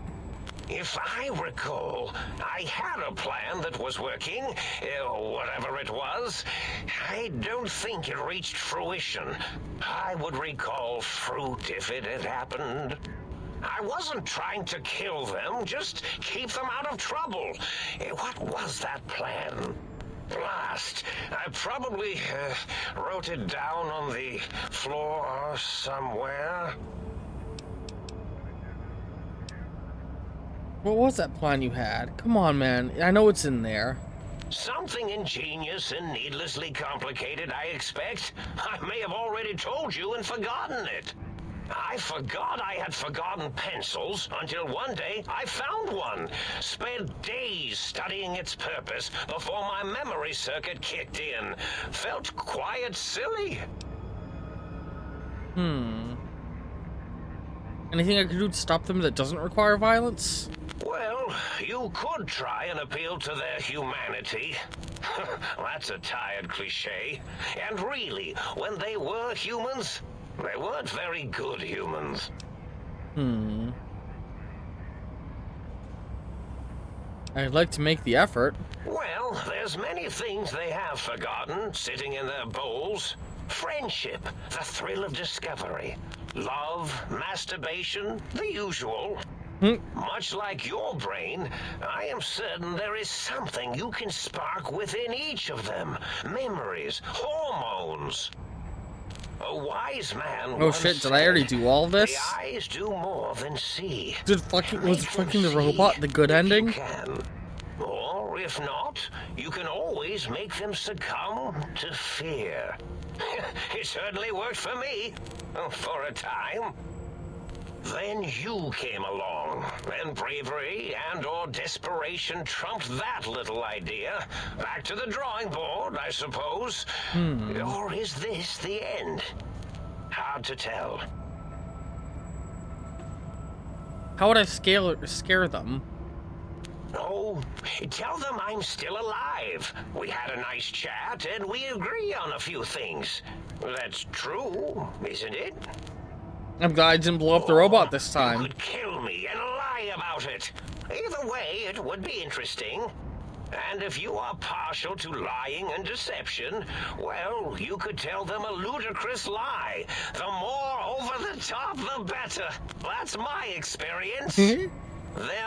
If I recall, I had a plan that was working, whatever it was. I don't think it reached fruition. I would recall fruit if it had happened. I wasn't trying to kill them, just keep them out of trouble. What was that plan? Blast. I probably wrote it down on the floor somewhere. What was that plan you had? Come on, man. I know it's in there. Something ingenious and needlessly complicated, I expect. I may have already told you and forgotten it. I forgot I had forgotten pencils until one day I found one. Spent days studying its purpose before my memory circuit kicked in. Felt quite silly. Anything I could do to stop them that doesn't require violence? Well, you could try and appeal to their humanity. That's a tired cliche. And really, when they were humans, they weren't very good humans. I'd like to make the effort. Well, there's many things they have forgotten, sitting in their bowls. Friendship, the thrill of discovery, love, masturbation, the usual. Much like your brain, I am certain there is something you can spark within each of them. Memories, hormones. A wise man Oh shit, did I already do all this? The eyes do more than see. Was it fucking the robot the good ending? You can. Or if not, you can always make them succumb to fear. It certainly worked for me, for a time. Then you came along, and bravery and or desperation trumped that little idea. Back to the drawing board, I suppose. Or is this the end? Hard to tell. How would I scare them? Oh, tell them I'm still alive. We had a nice chat, and we agree on a few things. That's true, isn't it? I'm glad I didn't blow up the robot this You time. could kill me and lie about it. Either way, it would be interesting. And if you are partial to lying and deception, well, you could tell them a ludicrous lie. The more over the top, the better. That's my experience. They're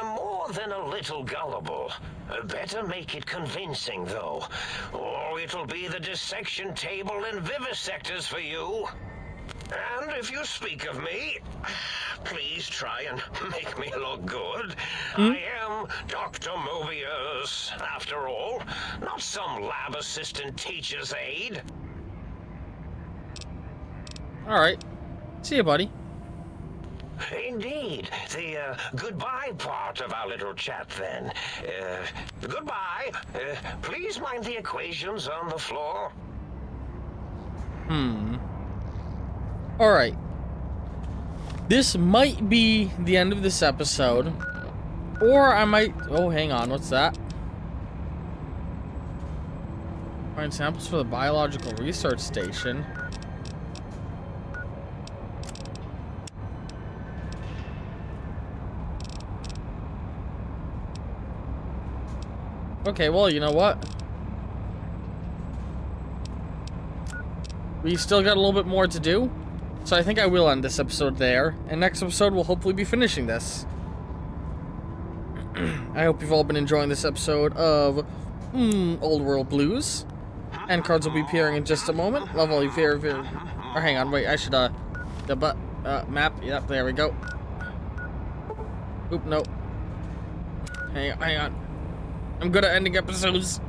more than a little gullible. Better make it convincing, though. Or it'll be the dissection table and vivisectors for you. And if you speak of me, please try and make me look good. I am Dr.Mobius, after all, not some lab assistant teacher's aide. Alright. See you, buddy. Indeed. The goodbye part of our little chat, then. Goodbye. Please mind the equations on the floor. Alright. This might be the end of this episode. Or I might... Oh, hang on. What's that? Find samples for the Biological Research Station. Okay, well, you know what? We still got a little bit more to do. So I think I will end this episode there. And next episode, we'll hopefully be finishing this. I hope you've all been enjoying this episode of Old World Blues. And cards will be appearing in just a moment. Love all you favorite... Or hang on, wait, I should, map. Yep, there we go. Oop, no. Hang on. I'm good at ending episodes.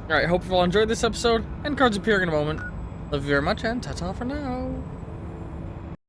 Alright, hope you've all enjoyed this episode. And cards appearing in a moment. Love you very much, and ta-ta for now.